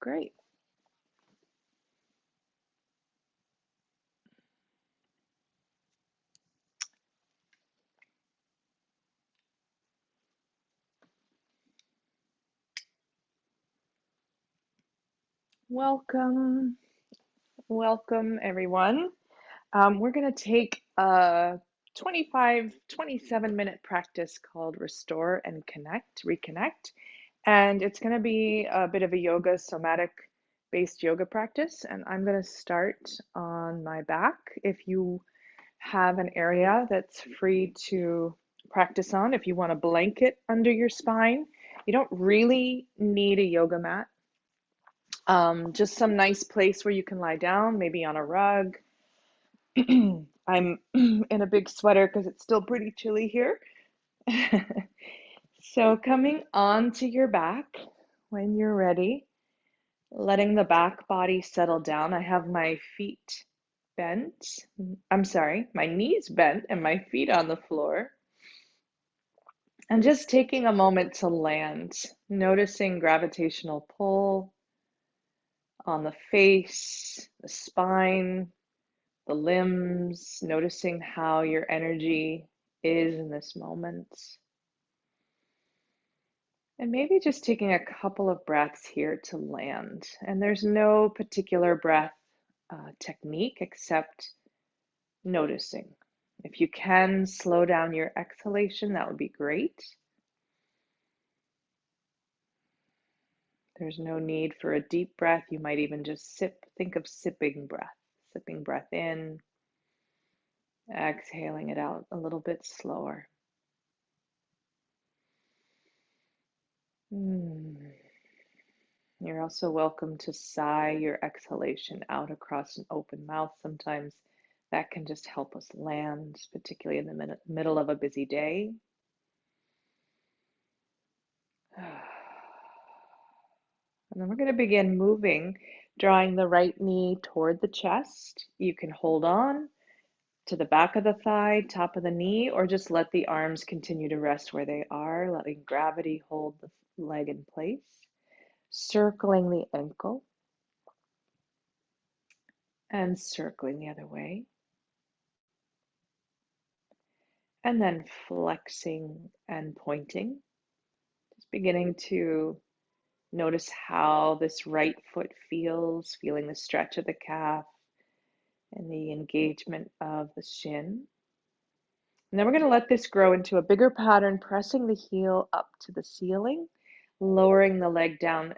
Great. Welcome. Welcome, everyone. We're going to take a 27-minute practice called Restore and Reconnect. And it's going to be a bit of a yoga, somatic based yoga practice. And I'm going to start on my back. If you have an area that's free to practice on, if you want a blanket under your spine, you don't really need a yoga mat. Just some nice place where you can lie down, maybe on a rug. I'm in a big sweater because it's still pretty chilly here. So coming onto your back when you're ready, letting the back body settle down. I have my feet bent. I'm sorry, my knees bent and my feet on the floor. And just taking a moment to land, noticing gravitational pull on the face, the spine, the limbs, noticing how your energy is in this moment. And maybe just taking a couple of breaths here to land. And there's no particular breath technique except noticing. If you can slow down your exhalation, that would be great. There's no need for a deep breath. You might even just think of sipping breath in, exhaling it out a little bit slower. You're also welcome to sigh your exhalation out across an open mouth. Sometimes that can just help us land, particularly in the middle of a busy day. And then we're going to begin moving, drawing the right knee toward the chest. You can hold on to the back of the thigh, top of the knee, or just let the arms continue to rest where they are, letting gravity hold the leg in place, circling the ankle and circling the other way. And then flexing and pointing, just beginning to notice how this right foot feels, feeling the stretch of the calf and the engagement of the shin. And then we're going to let this grow into a bigger pattern, pressing the heel up to the ceiling, lowering the leg down,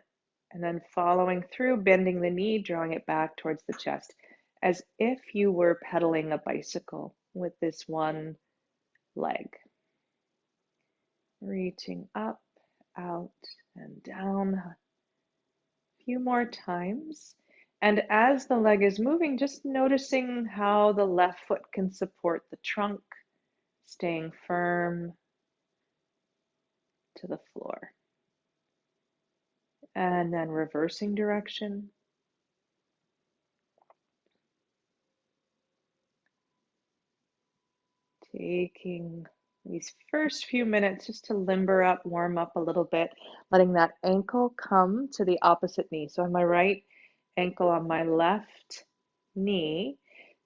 and then following through, bending the knee, drawing it back towards the chest, as if you were pedaling a bicycle with this one leg. Reaching up, out, and down a few more times. And as the leg is moving, just noticing how the left foot can support the trunk, staying firm to the floor. And then reversing direction. Taking these first few minutes just to limber up, warm up a little bit, letting that ankle come to the opposite knee. So on my right ankle, on my left knee,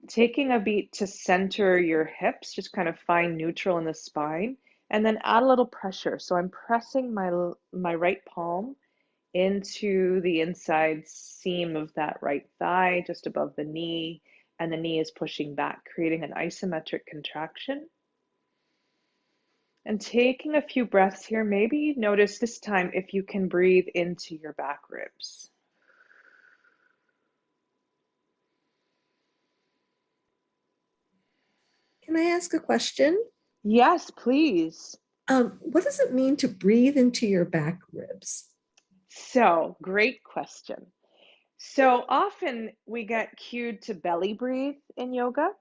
taking a beat to center your hips, just kind of find neutral in the spine, and then add a little pressure. So I'm pressing my right palm into the inside seam of that right thigh, just above the knee, and the knee is pushing back, creating an isometric contraction. And taking a few breaths here, maybe notice this time if you can breathe into your back ribs. Can I ask a question? Yes, please. What does it mean to breathe into your back ribs? So, great question. So often we get cued to belly breathe in yoga.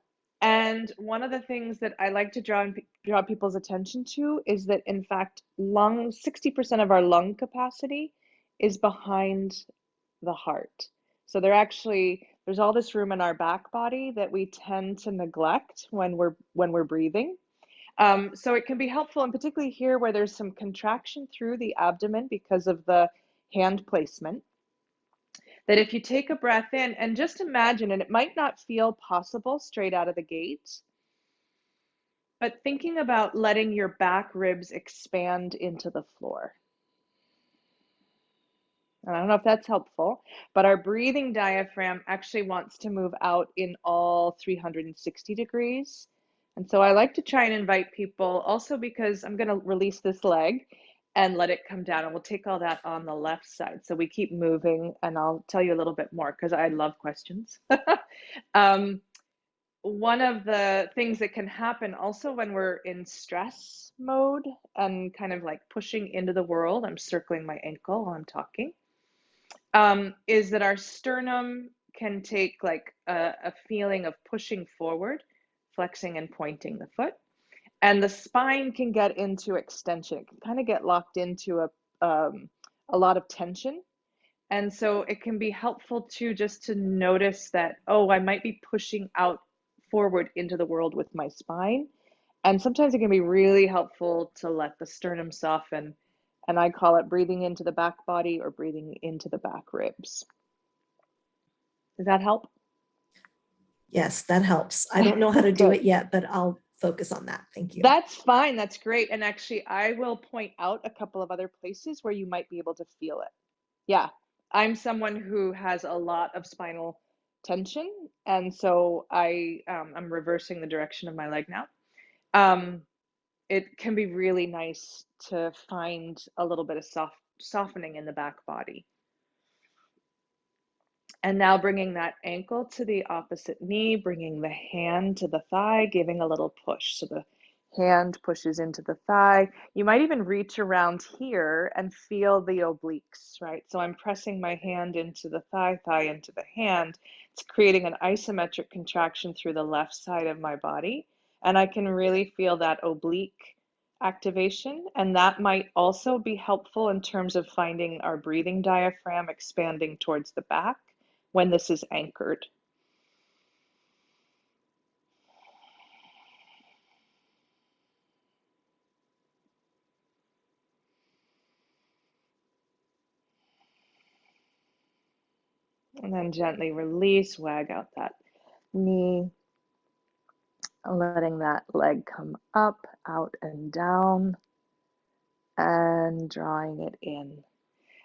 And one of the things that I like to draw people's attention to is that, in fact, 60% of our lung capacity is behind the heart. So there's all this room in our back body that we tend to neglect when we're breathing. So it can be helpful, and particularly here where there's some contraction through the abdomen because of the hand placement. That if you take a breath in and just imagine, and it might not feel possible straight out of the gate, but thinking about letting your back ribs expand into the floor. And I don't know if that's helpful, but our breathing diaphragm actually wants to move out in all 360 degrees. And so I like to try and invite people also because I'm going to release this leg and let it come down. And we'll take all that on the left side. So we keep moving, and I'll tell you a little bit more because I love questions. um, One of the things that can happen also when we're in stress mode and kind of like pushing into the world, I'm circling my ankle while I'm talking, is that our sternum can take like a feeling of pushing forward, flexing and pointing the foot, and the spine can get into extension. It can kind of get locked into a lot of tension. And so it can be helpful to just to notice that, oh, I might be pushing out forward into the world with my spine. And sometimes it can be really helpful to let the sternum soften. And I call it breathing into the back body or breathing into the back ribs. Does that help? Yes, that helps. I don't know how to do Good. it yet, but I'll focus on that. Thank you. That's fine. That's great. And actually, I will point out a couple of other places where you might be able to feel it. Yeah, I'm someone who has a lot of spinal tension, and so I'm reversing the direction of my leg now. Um, it can be really nice to find a little bit of softening in the back body. And now bringing that ankle to the opposite knee, bringing the hand to the thigh, giving a little push. So the hand pushes into the thigh. You might even reach around here and feel the obliques, right? So I'm pressing my hand into the thigh, thigh into the hand. It's creating an isometric contraction through the left side of my body. And I can really feel that oblique activation. And that might also be helpful in terms of finding our breathing diaphragm expanding towards the back when this is anchored. And then gently release, wag out that knee, letting that leg come up, out, and down, and drawing it in.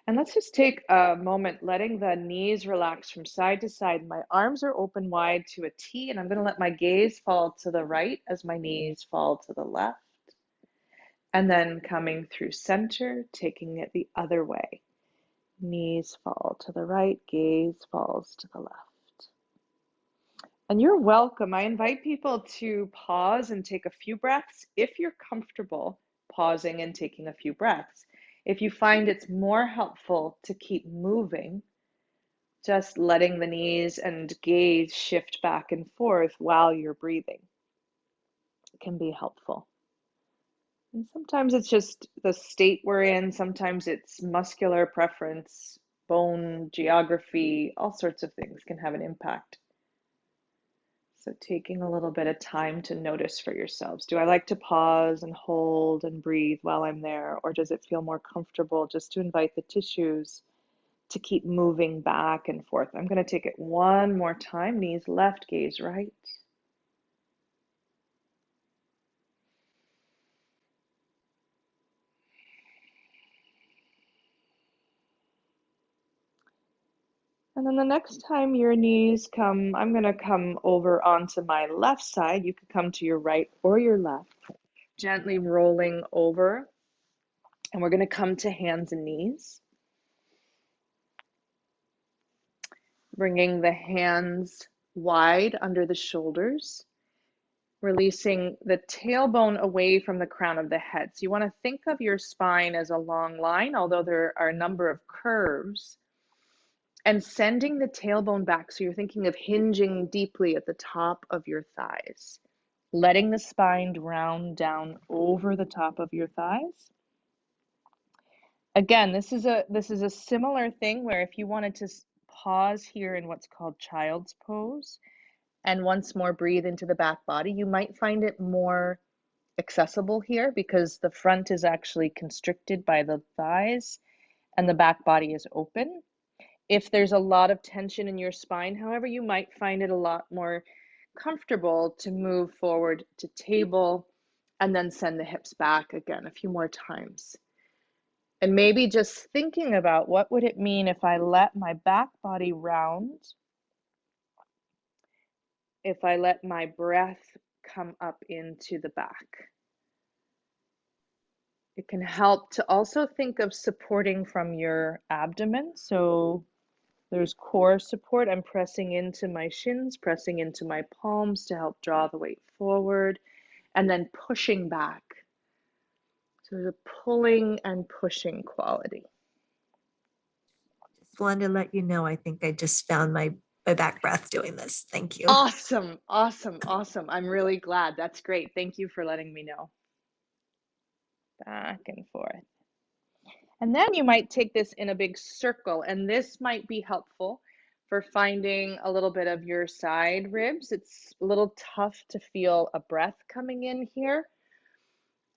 And let's just take a moment, letting the knees relax from side to side. My arms are open wide to a T, and I'm going to let my gaze fall to the right as my knees fall to the left. And then coming through center, taking it the other way. Knees fall to the right, gaze falls to the left. And you're welcome. I invite people to pause and take a few breaths if you're comfortable pausing and taking a few breaths. If you find it's more helpful to keep moving, just letting the knees and gaze shift back and forth while you're breathing can be helpful. And sometimes it's just the state we're in, sometimes it's muscular preference, bone geography, all sorts of things can have an impact. So taking a little bit of time to notice for yourselves. Do I like to pause and hold and breathe while I'm there, or does it feel more comfortable just to invite the tissues to keep moving back and forth? I'm going to take it one more time. Knees left, gaze right. And then the next time your knees come, I'm going to come over onto my left side. You could come to your right or your left, gently rolling over. And we're going to come to hands and knees, bringing the hands wide under the shoulders, releasing the tailbone away from the crown of the head. So you want to think of your spine as a long line, although there are a number of curves, and sending the tailbone back. So you're thinking of hinging deeply at the top of your thighs, letting the spine round down over the top of your thighs. Again, this is a similar thing where if you wanted to pause here in what's called child's pose and once more breathe into the back body, you might find it more accessible here because the front is actually constricted by the thighs and the back body is open. If there's a lot of tension in your spine, however, you might find it a lot more comfortable to move forward to table and then send the hips back again a few more times. And maybe just thinking about what would it mean if I let my back body round, if I let my breath come up into the back. It can help to also think of supporting from your abdomen. So there's core support. I'm pressing into my shins, pressing into my palms to help draw the weight forward, and then pushing back. So there's a pulling and pushing quality. Just wanted to let you know, I think I just found my back breath doing this. Thank you. Awesome, awesome, awesome. I'm really glad. That's great. Thank you for letting me know. Back and forth. And then you might take this in a big circle, and this might be helpful for finding a little bit of your side ribs. It's a little tough to feel a breath coming in here.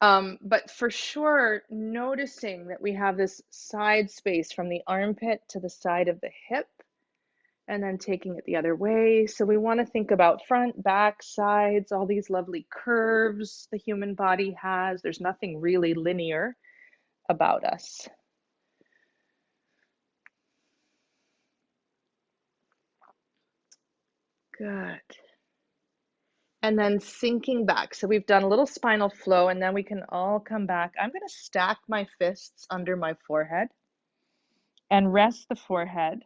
But for sure, noticing that we have this side space from the armpit to the side of the hip, and then taking it the other way. So we want to think about front, back, sides, all these lovely curves the human body has. There's nothing really linear about us. Good. And then sinking back. So we've done a little spinal flow, and then we can all come back. I'm going to stack my fists under my forehead and rest the forehead.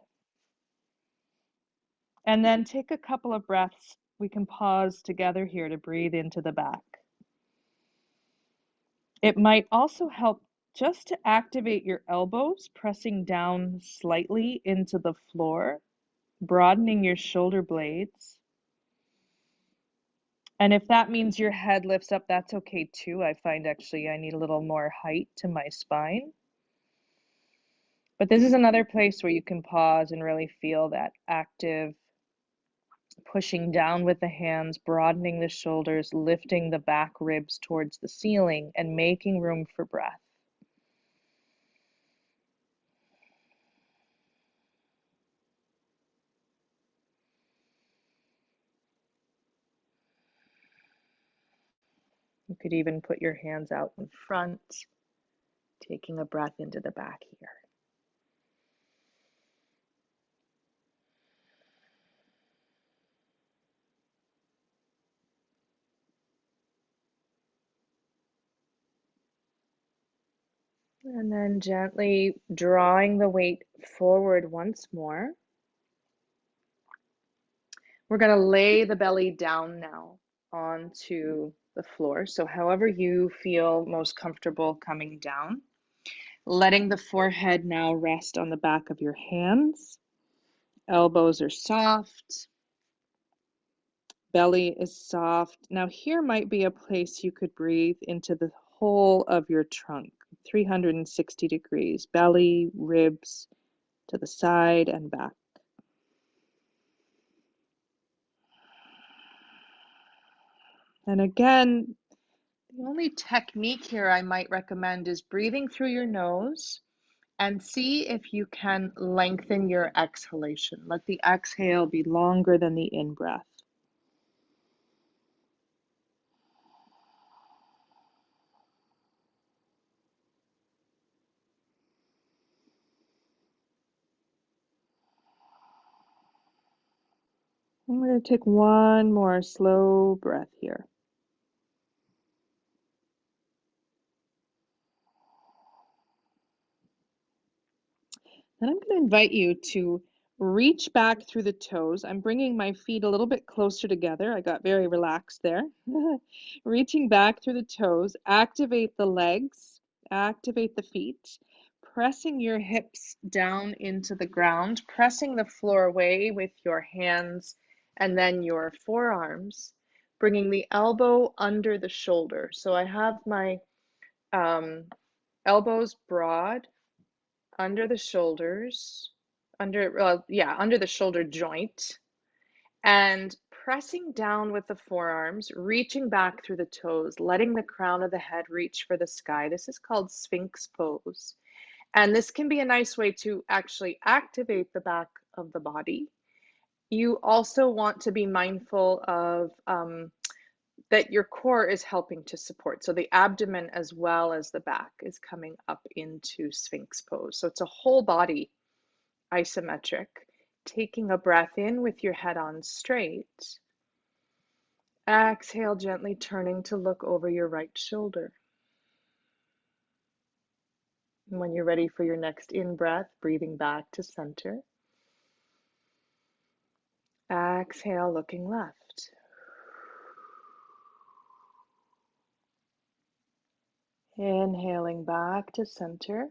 And then take a couple of breaths. We can pause together here to breathe into the back. It might also help just to activate your elbows, pressing down slightly into the floor, broadening your shoulder blades. And if that means your head lifts up, that's okay too. I find actually I need a little more height to my spine. But this is another place where you can pause and really feel that active pushing down with the hands, broadening the shoulders, lifting the back ribs towards the ceiling, and making room for breath. You could even put your hands out in front, taking a breath into the back here. And then gently drawing the weight forward once more. We're going to lay the belly down now onto the floor. So however you feel most comfortable coming down. Letting the forehead now rest on the back of your hands. Elbows are soft. Belly is soft. Now here might be a place you could breathe into the whole of your trunk, 360 degrees, belly, ribs, to the side and back. And again, the only technique here I might recommend is breathing through your nose and see if you can lengthen your exhalation. Let the exhale be longer than the in-breath. I'm going to take one more slow breath here. Then I'm going to invite you to reach back through the toes. I'm bringing my feet a little bit closer together. I got very relaxed there. Reaching back through the toes, activate the legs, activate the feet, pressing your hips down into the ground, pressing the floor away with your hands and then your forearms, bringing the elbow under the shoulder. So I have my elbows broad under the shoulders, under the shoulder joint, and pressing down with the forearms, reaching back through the toes, letting the crown of the head reach for the sky. This is called Sphinx pose. And this can be a nice way to actually activate the back of the body. You also want to be mindful of that your core is helping to support. So the abdomen as well as the back is coming up into Sphinx pose. So it's a whole body isometric. Taking a breath in with your head on straight. Exhale, gently turning to look over your right shoulder. And when you're ready for your next in-breath, breathing back to center. Exhale, looking left. Inhaling back to center.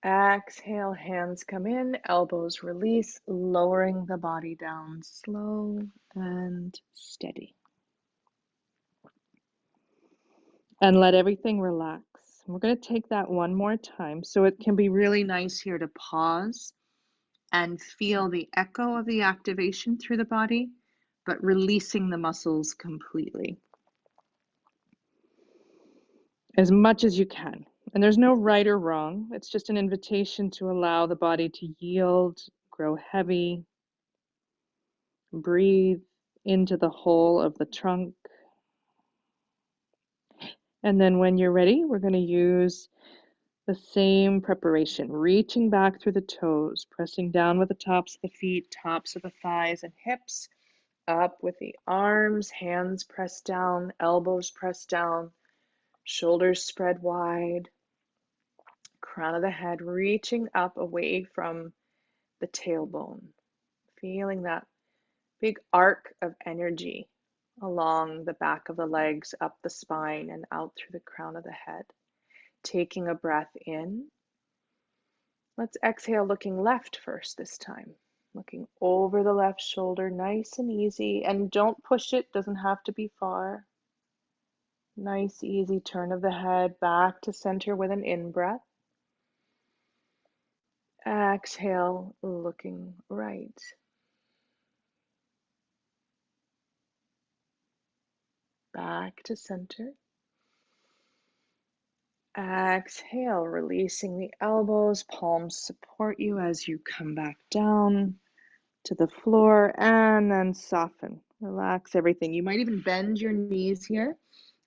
Exhale, hands come in, elbows release, lowering the body down slow and steady. And let everything relax. We're going to take that one more time. So it can be really nice here to pause and feel the echo of the activation through the body, but releasing the muscles completely as much as you can. And there's no right or wrong. It's just an invitation to allow the body to yield, grow heavy. Breathe into the whole of the trunk. And then when you're ready, we're going to use the same preparation, reaching back through the toes, pressing down with the tops of the feet, tops of the thighs and hips, up with the arms, hands pressed down, elbows pressed down, shoulders spread wide, crown of the head reaching up away from the tailbone, feeling that big arc of energy along the back of the legs, up the spine, and out through the crown of the head. Taking a breath in. Let's exhale, looking left first this time. Looking over the left shoulder, nice and easy. And don't push it, doesn't have to be far. Nice, easy turn of the head back to center with an in-breath. Exhale, looking right. Back to center. Exhale, releasing the elbows, palms support you as you come back down to the floor, and then soften. Relax everything. You might even bend your knees here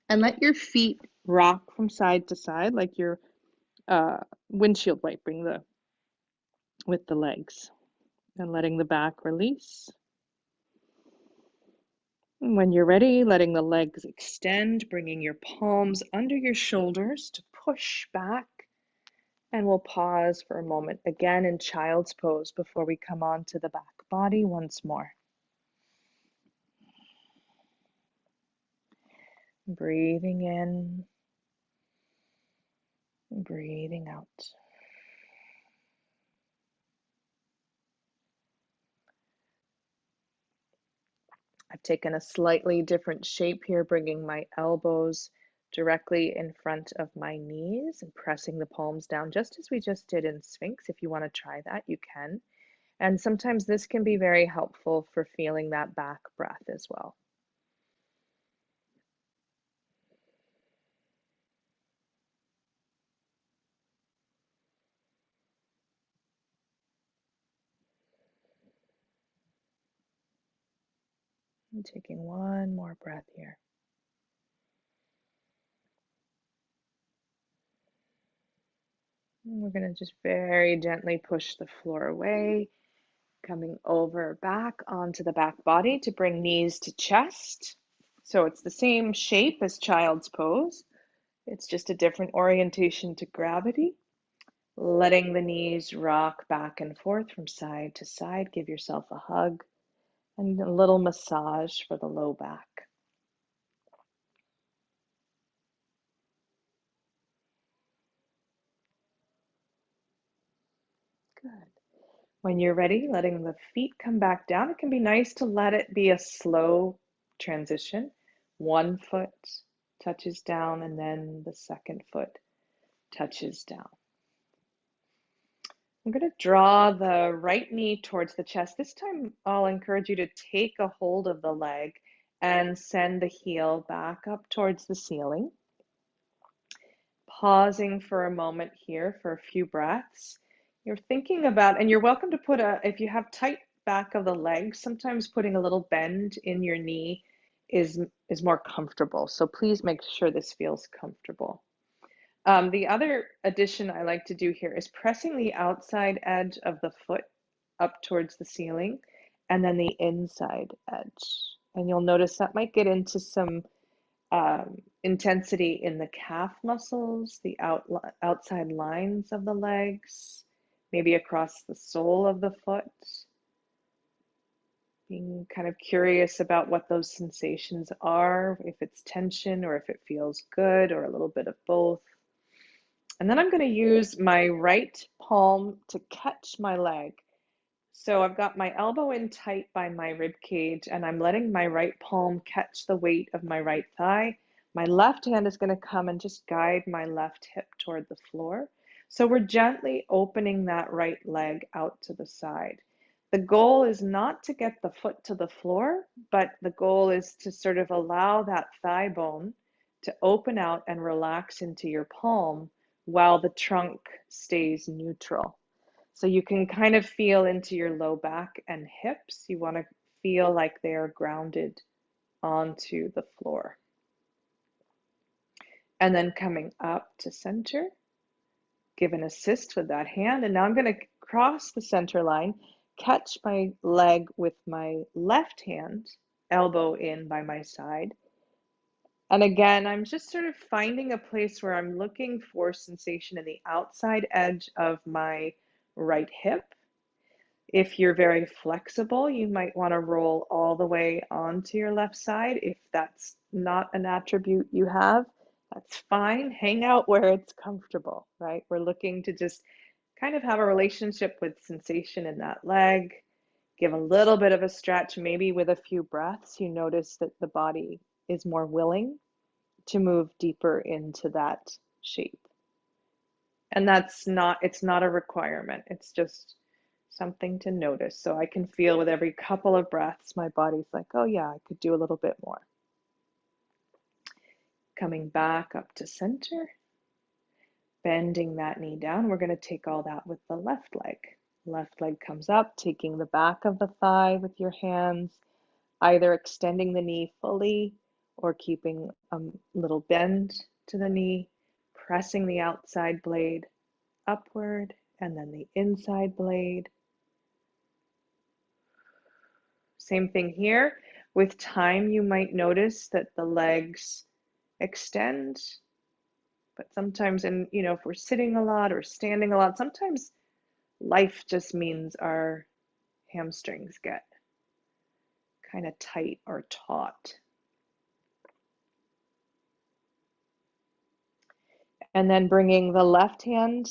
and let your feet rock from side to side like you're windshield wiping with the legs, and letting the back release. And when you're ready, letting the legs extend, bringing your palms under your shoulders to push back. And we'll pause for a moment again in child's pose before we come on to the back body once more. Breathing in, breathing out. I've taken a slightly different shape here, bringing my elbows directly in front of my knees and pressing the palms down just as we just did in Sphinx. If you want to try that, you can. And sometimes this can be very helpful for feeling that back breath as well. And taking one more breath here. And we're going to just very gently push the floor away, coming over back onto the back body to bring knees to chest. So it's the same shape as child's pose. It's just a different orientation to gravity. Letting the knees rock back and forth from side to side. Give yourself a hug and a little massage for the low back. Good. When you're ready, letting the feet come back down. It can be nice to let it be a slow transition. One foot touches down and then the second foot touches down. I'm going to draw the right knee towards the chest. This time I'll encourage you to take a hold of the leg and send the heel back up towards the ceiling. pausing for a moment here for a few breaths. You're thinking about, and you're welcome to put if you have tight back of the legs, sometimes putting a little bend in your knee is is more comfortable. So please make sure this feels comfortable. The other addition I like to do here is pressing the outside edge of the foot up towards the ceiling and then the inside edge. And you'll notice that might get into some intensity in the calf muscles, the outside lines of the legs, maybe across the sole of the foot. Being kind of curious about what those sensations are, if it's tension or if it feels good or a little bit of both. And then I'm going to use my right palm to catch my leg. So I've got my elbow in tight by my rib cage, and I'm letting my right palm catch the weight of my right thigh. My left hand is going to come and just guide my left hip toward the floor. So we're gently opening that right leg out to the side. The goal is not to get the foot to the floor, but the goal is to sort of allow that thigh bone to open out and relax into your palm while the trunk stays neutral. So you can kind of feel into your low back and hips. You want to feel like they are grounded onto the floor. And then coming up to center, give an assist with that hand. And now I'm going to cross the center line, catch my leg with my left hand, elbow in by my side. And again, I'm just sort of finding a place where I'm looking for sensation in the outside edge of my right hip. If you're very flexible, you might want to roll all the way onto your left side. If that's not an attribute you have, that's fine. Hang out where it's comfortable, right? We're looking to just kind of have a relationship with sensation in that leg. Give a little bit of a stretch, maybe with a few breaths. You notice that the body is more willing to move deeper into that shape. And it's not a requirement. It's just something to notice. So I can feel with every couple of breaths, my body's like, oh yeah, I could do a little bit more. Coming back up to center, bending that knee down. We're going to take all that with the left leg. Left leg comes up, taking the back of the thigh with your hands, either extending the knee fully or keeping a little bend to the knee, pressing the outside blade upward and then the inside blade. Same thing here. With time, you might notice that the legs extend, but sometimes, if we're sitting a lot or standing a lot, sometimes life just means our hamstrings get kind of tight or taut. And then bringing the left hand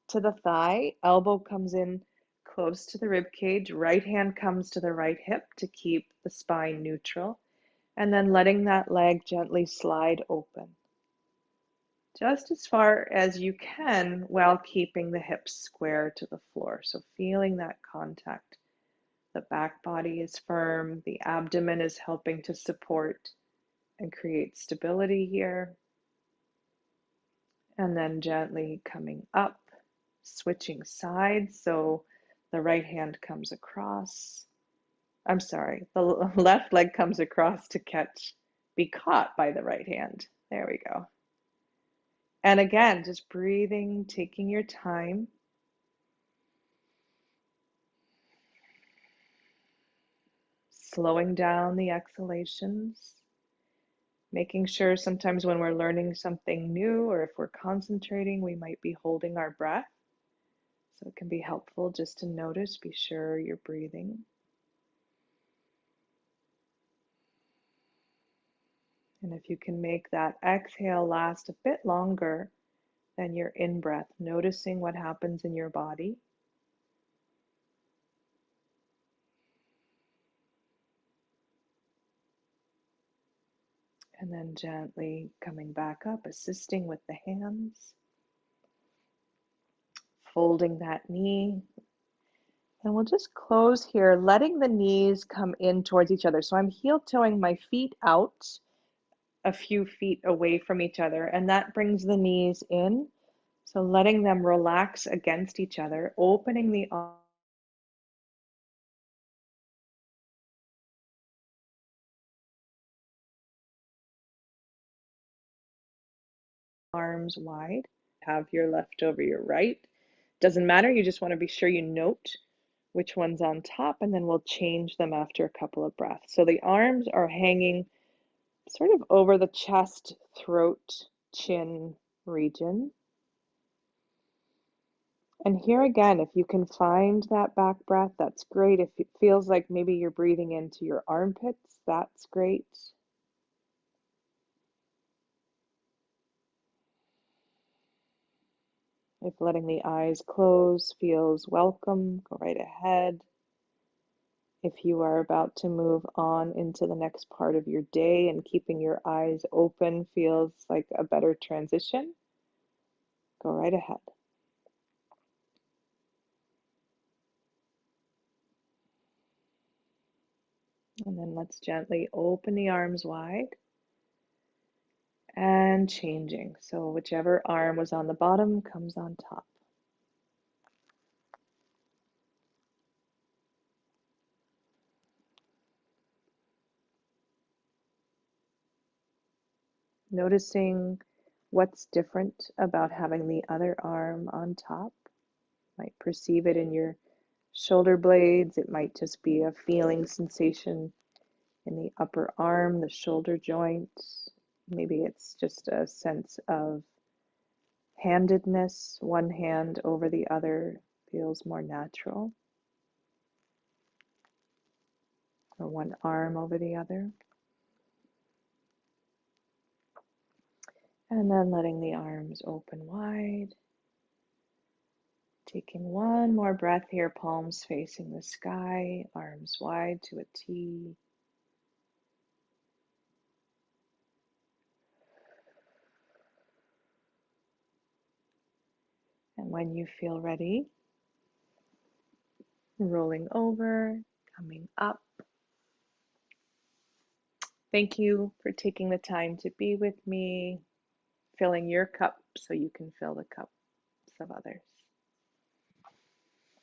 to the thigh, elbow comes in close to the rib cage, right hand comes to the right hip to keep the spine neutral, and then letting that leg gently slide open, just as far as you can while keeping the hips square to the floor. So feeling that contact. The back body is firm, the abdomen is helping to support and create stability here. And then gently coming up, switching sides. So the right hand comes across. I'm sorry, the left leg comes across to be caught by the right hand. There we go. And again, just breathing, taking your time. Slowing down the exhalations. Making sure sometimes when we're learning something new or if we're concentrating, we might be holding our breath. So it can be helpful just to notice, be sure you're breathing. And if you can make that exhale last a bit longer than your in-breath, noticing what happens in your body. And then gently coming back up, assisting with the hands. Folding that knee. And we'll just close here, letting the knees come in towards each other. So I'm heel toeing my feet out a few feet away from each other, and that brings the knees in. So letting them relax against each other, opening the arms wide. Have your left over your right. Doesn't matter, you just want to be sure you note which one's on top, and then we'll change them after a couple of breaths. So the arms are hanging sort of over the chest, throat, chin region. And here again, if you can find that back breath, that's great. If it feels like maybe you're breathing into your armpits, that's great. If letting the eyes close feels welcome, go right ahead. If you are about to move on into the next part of your day and keeping your eyes open feels like a better transition, go right ahead. And then let's gently open the arms wide and changing. So whichever arm was on the bottom comes on top. Noticing what's different about having the other arm on top. Might perceive it in your shoulder blades. It might just be a feeling sensation in the upper arm, the shoulder joint. Maybe it's just a sense of handedness. One hand over the other feels more natural, or one arm over the other. And then letting the arms open wide. Taking one more breath here, palms facing the sky, arms wide to a T. And when you feel ready, rolling over, coming up. Thank you for taking the time to be with me, filling your cup so you can fill the cups of others.